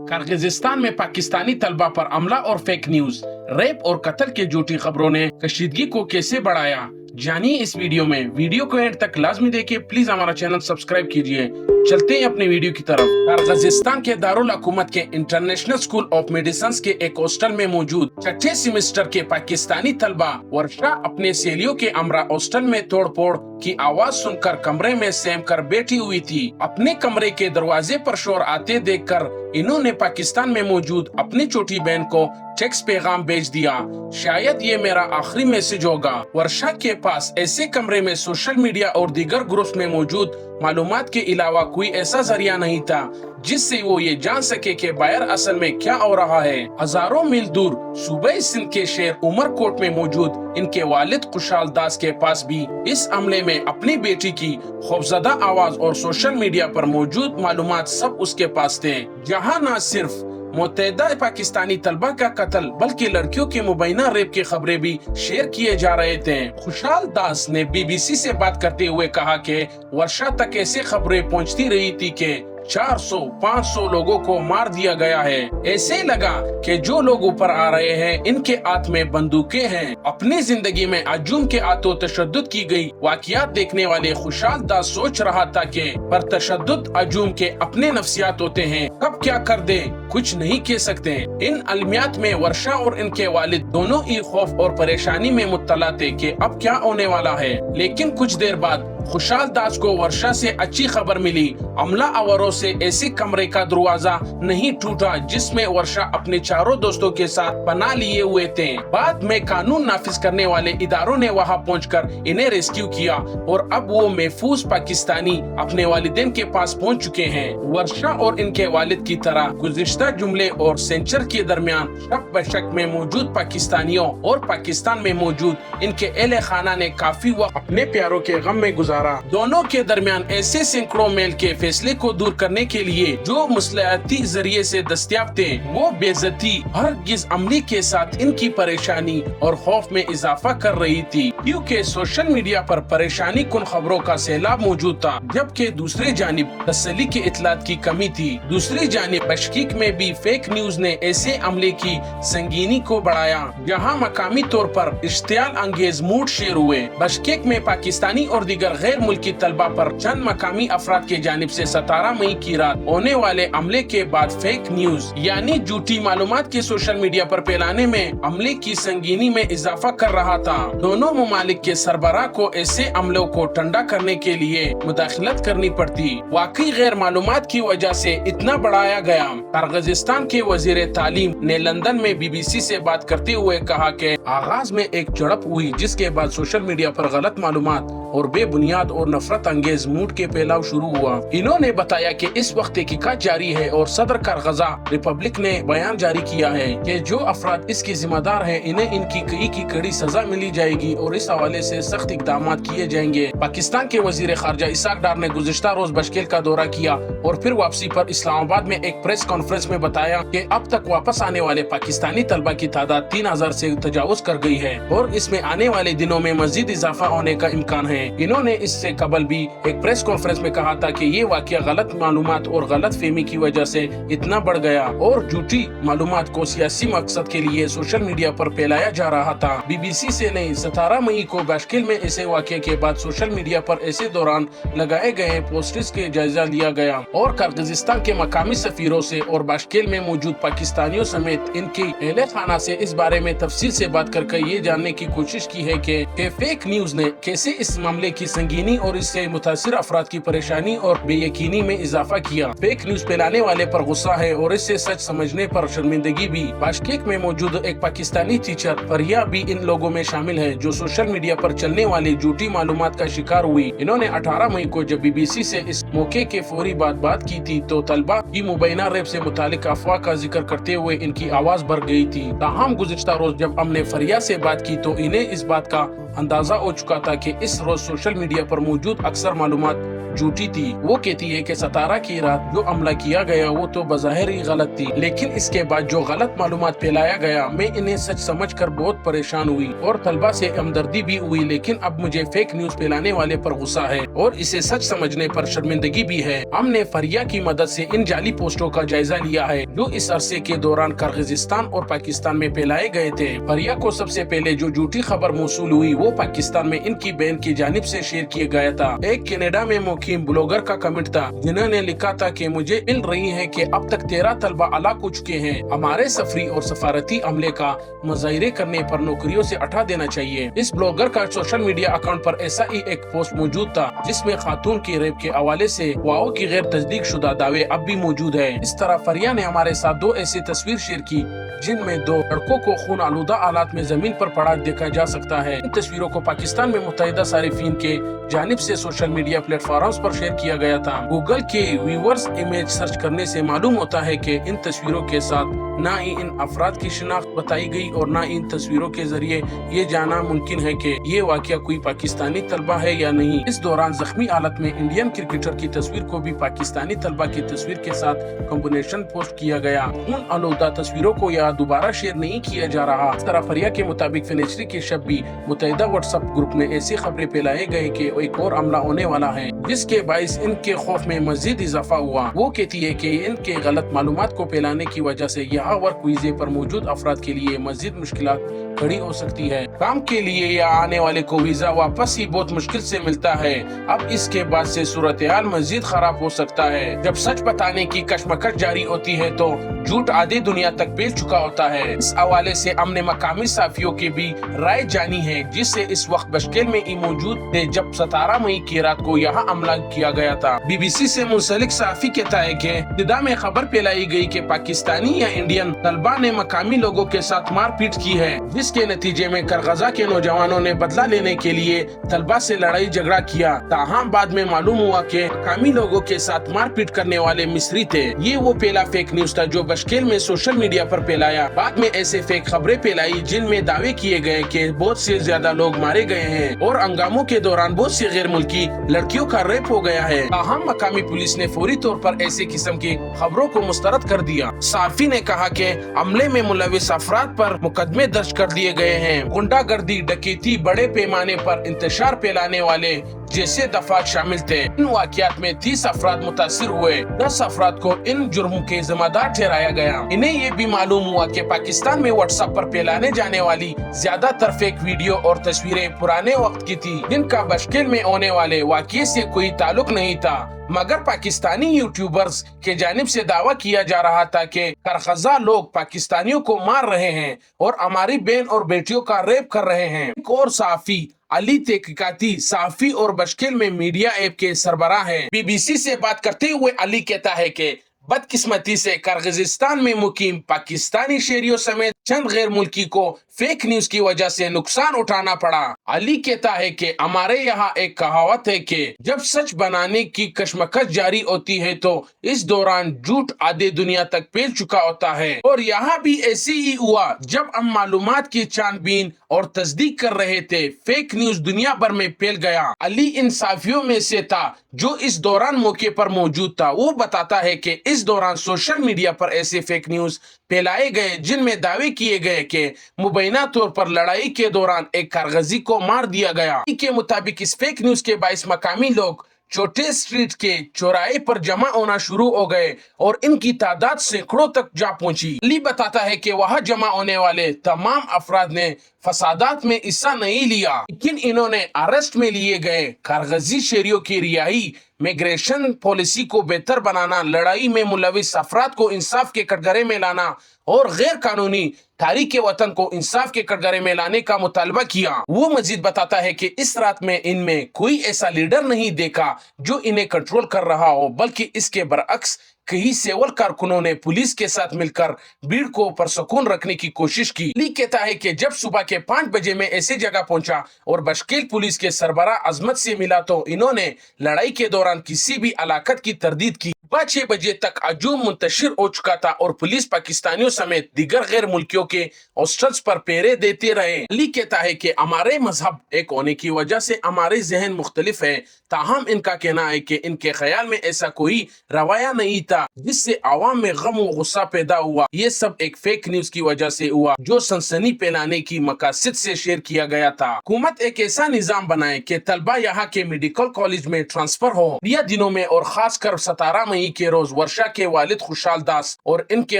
Kyrgyzstan में पाकिस्तानी तलबा पर हमला और फेक न्यूज, रेप और कत्ल की झूठी खबरों ने कशीदगी को कैसे बढ़ाया, जानिए इस वीडियो में। वीडियो को एंड तक लाजमी देखिए। प्लीज हमारा चैनल सब्सक्राइब कीजिए। चलते हैं अपने वीडियो की तरफ। किर्गिस्तान के दारुल हुकूमत के इंटरनेशनल स्कूल ऑफ मेडिसिन के एक हॉस्टल में मौजूद छठे सेमेस्टर के पाकिस्तानी तलबा वर्षा अपने सहेलियों के हमरा हॉस्टल में तोड़ फोड़ की आवाज सुनकर कमरे में सेम कर बैठी हुई थी। अपने कमरे के दरवाजे पर शोर आते देखकर इन्होंने पाकिस्तान में मौजूद अपनी छोटी बहन को टेक्स्ट पैगाम भेज दिया, शायद ये मेरा आखिरी मैसेज होगा। वर्षा के पास ऐसे कमरे में सोशल मीडिया और दीगर ग्रुप्स में मौजूद मालूमात के अलावा कोई ऐसा जरिया नहीं था जिससे वो ये जान सके कि बाहर असल में क्या हो रहा है। हजारों मील दूर सूबे सिंध के शहर उमरकोट में मौजूद इनके वालिद खुशहाल दास के पास भी इस हमले में अपनी बेटी की खौफजदा आवाज और सोशल मीडिया पर मौजूद मालूमात सब उसके पास थे, जहां न सिर्फ मुतहदा पाकिस्तानी तलबा का कत्ल बल्कि लड़कियों के मुबैना रेप की खबरें भी शेयर किए जा रहे थे। खुशहाल दास ने बीबीसी से बात करते हुए कहा कि वर्षा तक ऐसी खबरें पहुंचती रही थी कि 400-500 लोगों को मार दिया गया है। ऐसे लगा कि जो लोग ऊपर आ रहे हैं इनके हाथ में बंदूकें हैं। अपनी जिंदगी में अजूम के हाथों तशद्दुद की गई वाकयात देखने वाले खुशहाल दास सोच रहा था कि पर तशद्दुद अजूम के अपने नफ्सियात होते हैं, कब क्या कर दे कुछ नहीं कह सकते। इन अलमियात में वर्षा और इनके वालिद दोनों ही खौफ और परेशानी में मुब्तला थे कि अब क्या होने वाला है। लेकिन कुछ देर बाद खुशहाल दास को वर्षा से अच्छी खबर मिली। हमला आवरों से ऐसे कमरे का दरवाजा नहीं टूटा जिसमें वर्षा अपने चारों दोस्तों के साथ पनाह लिए हुए थे। बाद में कानून नाफिज करने वाले इदारों ने वहां पहुंचकर इन्हें रेस्क्यू किया और अब वो महफूज पाकिस्तानी अपने वालिदैन के पास पहुंच चुके हैं। वर्षा और इनके वालिद की तरह गुज़िश्ता जुमले और सेंचर के दरमियान शक बशक में मौजूद पाकिस्तानियों और पाकिस्तान में मौजूद इनके अहले खाना ने काफी वक्त अपने प्यारों के गम में गुजारा। दोनों के दरमियान ऐसे सैकड़ों मेल के फैसले को दूर करने के लिए जो मुसलहती जरिए से दस्तयाब थे, वो बेइज्जती हरगिज़ अमली के साथ इनकी परेशानी और खौफ में इजाफा कर रही थी, क्योंकि सोशल मीडिया पर परेशानी कुन खबरों का सैलाब मौजूद था, जबकि दूसरी जानिब तसल्ली के इतलात की कमी थी। दूसरी जानिब बशकीक में भी फेक न्यूज ने ऐसे अमले की संगीनी को बढ़ाया, जहाँ मकामी तौर पर इश्तियाल अंगेज मूड शेयर हुए। बशकीक में पाकिस्तानी और दीगर गैर मुल्की तलबा पर चंद मकामी अफराद के जानिब से 17 मई की रात होने वाले हमले के बाद फेक न्यूज यानी झूठी मालूमात के सोशल मीडिया पर फैलाने में हमले की संगीनी में इजाफा कर रहा था। दोनों ममालिक के सरबराह को ऐसे हमलों को ठंडा करने के लिए मुदाखलत करनी पड़ती। वाकई गैर मालूमात की वजह से इतना बढ़ाया गया। किर्गिस्तान के वजीर तालीम ने लंदन में बीबीसी से बात करते हुए कहा कि आगाज में एक झड़प हुई, जिसके बाद सोशल मीडिया पर गलत मालूमात और बेबुनियाद और नफरत अंगेज मूड के फैलाव शुरू हुआ। इन्होंने बताया कि इस वक्त तहकीकात जारी है और सदर किर्गिज़ रिपब्लिक ने बयान जारी किया है कि जो अफराद इसके जिम्मेदार हैं इन्हें इनकी कई की कड़ी सजा मिली जाएगी और इस हवाले से सख्त इकदाम किए जाएंगे। पाकिस्तान के वजीर खारजा इसाक डार ने गुज़िश्ता रोज बशकेल का दौरा किया और फिर वापसी पर इस्लामाबाद में एक प्रेस कॉन्फ्रेंस में बताया कि अब तक वापस आने वाले पाकिस्तानी तलबा की तादाद 3000 से तजावुज कर गई है और इसमें आने वाले दिनों में मजीद इजाफा होने का इम्कान है। इन्होंने इससे कबल भी एक प्रेस कॉन्फ्रेंस में कहा था कि ये वाकया गलत मालूमात और गलत फहमी की वजह से इतना बढ़ गया और झूठी मालूमात को सियासी मकसद के लिए सोशल मीडिया पर फैलाया जा रहा था। बीबीसी से नहीं, 17 मई को बाशकेल में ऐसे वाकये के बाद सोशल मीडिया पर ऐसे दौरान लगाए गए पोस्टर्स के जायजा लिया गया और किर्गिस्तान के मकामी सफीरों से और बाशकेल में मौजूद पाकिस्तानियों समेत इनके अहले खाना से इस बारे में तफसील से बात करके ये जानने की कोशिश की है कि फेक न्यूज ने कैसे इस मामले की संगीनी और इससे मुतासिर अफराद की परेशानी और बेयकीनी में इजाफा किया। फेक न्यूज फैलाने वाले पर गुस्सा है और इससे सच समझने पर शर्मिंदगी भी। बाशकेक में मौजूद एक पाकिस्तानी टीचर फरिया भी इन लोगों में शामिल है जो सोशल मीडिया पर चलने वाली झूठी मालूमात का शिकार हुई। इन्होंने 18 मई को जब बीबीसी से इस मौके के फौरी बात की थी तो तलबा की मुबैना रेप से मुतालिक अफवाह का जिक्र करते हुए इनकी आवाज बढ़ गई थी। ताहम गुज़िश्ता रोज जब हमने फरिया से बात की तो इन्हें इस बात का अंदाजा हो चुका था कि इस रोज सोशल मीडिया पर मौजूद अक्सर मालूमात झूठी थी। वो कहती है कि 17 की रात जो हमला किया गया वो तो बज़ाहिर ही गलत थी, लेकिन इसके बाद जो गलत मालूमात फैलाया गया मैं इन्हें सच समझकर बहुत परेशान हुई और तलबा से हमदर्दी भी हुई। लेकिन अब मुझे फेक न्यूज फैलाने वाले पर गुस्सा है और इसे सच समझने पर शर्मिंदगी भी है। हमने फरिया की मदद से इन जाली पोस्टों का जायजा लिया है जो इस अरसे के दौरान किर्गिस्तान और पाकिस्तान में फैलाए गए थे। फरिया को सबसे पहले जो झूठी खबर मौसूल हुई वो पाकिस्तान में इनकी बहन की जानिब से शेयर किया गया था। एक कनाडा में मुकीम ब्लॉगर का कमेंट था जिन्होंने लिखा था कि मुझे मिल रही है कि अब तक 13 तलबा हलाक हो चुके हैं। हमारे सफरी और सफारती अमले का मुजाहिरे करने पर नौकरियों से हटा देना चाहिए। इस ब्लॉगर का सोशल मीडिया अकाउंट पर ऐसा ही एक पोस्ट मौजूद था जिसमें खातून की रेप के हवाले से वाओ की गैर तस्दीक शुदा दावे अब भी मौजूद है। इस तरह फरिया ने हमारे साथ 2 ऐसी तस्वीर शेयर की जिनमें 2 लड़कों को खून आलूदा हालात में जमीन पर पड़ा देखा जा सकता है। इन तस्वीरों को पाकिस्तान में मुत्तहिदा सारिफीन के जानिब से सोशल मीडिया प्लेटफॉर्म्स पर शेयर किया गया था। गूगल के व्यूअर्स इमेज सर्च करने से मालूम होता है कि इन तस्वीरों के साथ न ही इन अफराद की शिनाख्त बताई गई और न इन तस्वीरों के जरिए ये जाना मुमकिन है कि ये वाकया कोई पाकिस्तानी तलबा है या नहीं। इस दौरान जख्मी हालत में इंडियन क्रिकेटर की तस्वीर को भी पाकिस्तानी तलबा की तस्वीर के साथ कॉम्बिनेशन पोस्ट किया गया। उन आलूदा तस्वीरों को यहाँ दोबारा शेयर नहीं किया जा रहा। इस तरह फरिया के मुताबिक फिनेचरी के शब भी मुत्तहिदा व्हाट्सएप ग्रुप में ऐसी खबरें फैलाए गए कि एक और हमला होने वाला है जिसके बाइस इनके खौफ में मजीद इजाफा हुआ। वो कहती है कि इनके गलत मालूमात को फैलाने की वजह से यहाँ वर्क वीजे पर मौजूद अफराद के लिए मजीद मुश्किलात खड़ी हो सकती है। काम के लिए यहाँ आने वाले को वीजा वापस ही बहुत मुश्किल से मिलता है। अब इसके बाद से सूरत हाल मजीद खराब हो सकता है। जब सच बताने की कशमकश जारी होती है तो झूठ आधी दुनिया तक फैल चुका होता है। इस हवाले से हमने मकामी साफियों की भी राय जानी है जिससे इस वक्त बशकेल में ही मौजूद थे जब 17 मई की रात को यहाँ हमला किया गया था। BBC से मुंसलिक साफी कहता है कि इब्तिदा में खबर फैलाई गई कि पाकिस्तानी या इंडियन तलबा ने मकामी लोगों के साथ मारपीट की है जिसके नतीजे में करगजा के नौजवानों ने बदला लेने के लिए तलबा से लड़ाई झगड़ा किया। ताहम बाद में मालूम हुआ कि मकामी लोगों के साथ मारपीट करने वाले मिस्री थे। ये वो पहला फेक न्यूज था जो बशकेल में सोशल मीडिया पर फैलाया। बाद में ऐसे फेक खबरें फैलाई जिनमें दावे किए गए कि बहुत से ज्यादा लोग मारे गए हैं और हंगामों के दौरान बहुत सी गैर मुल्की लड़कियों का रेप हो गया है। ताहम मकामी पुलिस ने फौरी तौर पर ऐसे किस्म की खबरों को मुस्तरद कर दिया। साफी ने कहा कि हमले में मुलविस अफराद पर मुकदमे दर्ज कर दिए गए हैं। गुंडागर्दी, डकैती, बड़े पैमाने पर इंतशार फैलाने वाले जैसे दफात शामिल थे। इन वाकयात में 30 अफराद मुतासिर हुए। 10 अफराद को इन जुर्म के जिम्मेदार ठहराया गया। इन्हें ये भी मालूम हुआ कि पाकिस्तान में व्हाट्सएप पर फैलाने जाने वाली ज्यादातर फेक वीडियो और तस्वीरें पुराने वक्त की थी जिनका बशकेल में होने वाले वाकये से कोई ताल्लुक नहीं था। मगर पाकिस्तानी यूट्यूबर्स के जानिब से दावा किया जा रहा था कि करगजा लोग पाकिस्तानियों को मार रहे हैं और हमारी बहन और बेटियों का रेप कर रहे हैं। एक और साफी अली तहकीकाती साफी और बशकेल में मीडिया ऐप के सरबराह हैं। BBC से बात करते हुए अली कहता है कि बदकिस्मती से किर्गिस्तान में मुकीम पाकिस्तानी शहरियों समेत चंद गैर मुल्की को फेक न्यूज की वजह से नुकसान उठाना पड़ा। अली कहता है कि हमारे यहाँ एक कहावत है कि जब सच बनाने की कशमकश जारी होती है तो इस दौरान झूठ आधे दुनिया तक फैल चुका होता है और यहाँ भी ऐसे ही हुआ। जब हम मालूमात की छानबीन और तस्दीक कर रहे थे फेक न्यूज दुनिया भर में फैल गया। अली इन साफियों में से था जो इस दौरान मौके पर मौजूद था। वो बताता है कि इस दौरान सोशल मीडिया पर ऐसे फेक न्यूज फैलाए गए जिनमें दावे किए गए कि मुबैना तौर पर लड़ाई के दौरान एक कारगजी को मार दिया गया। के मुताबिक इस फेक न्यूज के बाइस मकामी लोग छोटे स्ट्रीट के चौराहे पर जमा होना शुरू हो गए और इनकी तादाद सैकड़ों तक जा पहुंची। अली बताता है कि वहां जमा होने वाले तमाम अफराद ने फसादात में हिस्सा नहीं लिया, लेकिन इन्होंने अरेस्ट में लिए गए कारगजी शहरियों की रिहाई, मिग्रेशन पॉलिसी को बेहतर बनाना, लड़ाई में मुलविस अफराद को इंसाफ के कटघरे में लाना और गैर कानूनी तारीख वतन को इंसाफ के कटघरे में लाने का मुतालबा किया। वो मजीद बताता है कि इस रात में इनमें कोई ऐसा लीडर नहीं देखा जो इन्हें कंट्रोल कर रहा हो, बल्कि इसके बरअक्स कई सेवल कारकुनों ने पुलिस के साथ मिलकर भीड़ को पुरसुकून रखने की कोशिश की। अली कहता है कि जब सुबह के 5 बजे में ऐसी जगह पहुंचा और बशकेल पुलिस के सरबराह अजमत से मिला तो इन्होंने लड़ाई के दौरान किसी भी हलाकत की तरदीद की। सुबह 6 बजे तक हजूम मुंतशिर हो चुका था और पुलिस पाकिस्तानियों समेत दीगर गैर मुल्कियों के हॉस्टल्स पर पेरे देते रहे। अली कहता है कि हमारे मजहब एक होने की वजह से हमारे जहन मुख्तलिफ है, ताहम इनका कहना है कि इनके ख्याल में ऐसा कोई रवाया नहीं था जिससे आवाम में गम और गुस्सा पैदा हुआ। ये सब एक फेक न्यूज की वजह से हुआ जो सनसनी फैलाने की मकसद से शेयर किया गया था। हुकूमत एक ऐसा निजाम बनाए कि तलबा यहाँ के मेडिकल कॉलेज में ट्रांसफर हो। यह दिनों में और खास कर 17 मई के रोज वर्षा के वालिद खुशहाल दास और इनके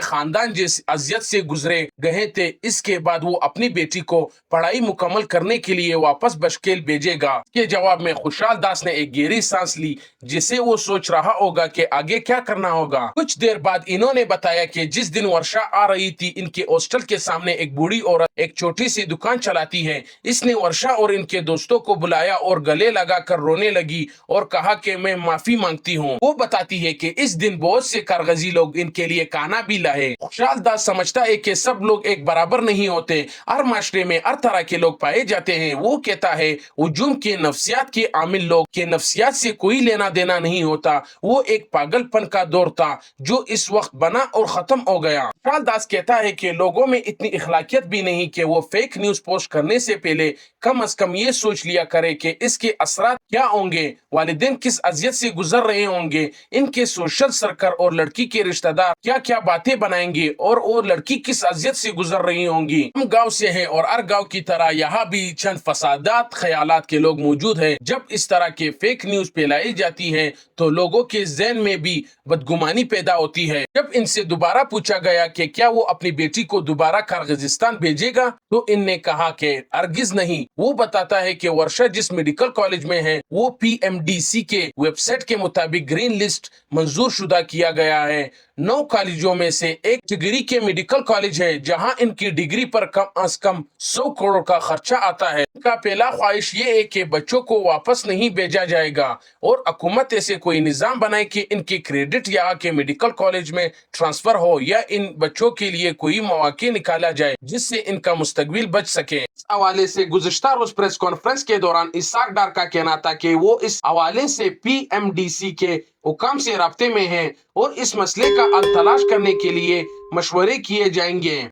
खानदान जिस अजियत से गुजरे गए थे, इसके बाद वो अपनी बेटी को पढ़ाई मुकम्मल करने के लिए वापस बशकेल भेजेगा। के जवाब में खुशहाल दास ने एक गहरी सांस ली, जिसे वो सोच रहा होगा कि आगे क्या करना होगा। कुछ देर बाद इन्होंने बताया कि जिस दिन वर्षा आ रही थी, इनके हॉस्टल के सामने एक बूढ़ी औरत एक छोटी सी दुकान चलाती है। इसने वर्षा और इनके दोस्तों को बुलाया और गले लगाकर रोने लगी और कहा कि मैं माफी मांगती हूँ। वो बताती है कि इस दिन बहुत से कारगजी लोग इनके लिए खाना भी लाए। खुशहाल दास समझता है कि सब लोग एक बराबर नहीं होते, हर माशरे में हर तरह के लोग पाए जाते हैं। वो कहता है हुजूम के नफ्सियात के आमिल लोग के नफ्सियात से कोई लेना देना नहीं होता। वो एक पागलपन का दौर था जो इस वक्त बना और खत्म हो गया। खुशहाल दास कहता है कि लोगों में इतनी इखलाकियत भी नहीं कि वो फेक न्यूज पोस्ट करने से पहले कम अज कम ये सोच लिया करे कि इसके असरात क्या होंगे, वालिदैन किस अजियत से गुजर रहे होंगे, इनके सोशल सर्कल और लड़की के रिश्तेदार क्या क्या बातें बनाएंगे और वो लड़की किस अजियत से गुजर रही होंगी। हम गांव से हैं और हर गांव की तरह यहाँ भी चंद फसादात ख्यालात के लोग मौजूद हैं। जब इस तरह के फेक न्यूज फैलाई जाती है तो लोगों के ज़हन में भी बदगुमानी पैदा होती है। जब इनसे दोबारा पूछा गया कि क्या वो अपनी बेटी को दोबारा किर्गिस्तान भेजेगा तो इनने कहा कि हरगिज नहीं। वो बताता है कि वर्षा जिस मेडिकल कॉलेज में है वो PMDC के वेबसाइट के मुताबिक ग्रीन लिस्ट मंजूर शुदा किया गया है। 9 कॉलेजों में से एक डिग्री के मेडिकल कॉलेज है जहां इनकी डिग्री पर कम अज कम 100 करोड़ का खर्चा आता है। इनका पहला ख्वाहिश ये है कि बच्चों को वापस नहीं भेजा जाएगा और हुकूमत ऐसे कोई निजाम बनाए कि इनके क्रेडिट यहाँ के मेडिकल कॉलेज में ट्रांसफर हो या इन बच्चों के लिए कोई मौके निकाला जाए जिससे इनका मुस्तकबिल बच सके। इस हवाले से गुज़िश्ता रोज प्रेस कॉन्फ्रेंस के दौरान इसाक डार का कहना था कि वो इस हवाले से PMDC के हुकाम से राब्ते में हैं और इस मसले का हल तलाश करने के लिए मशवरे किए जाएंगे।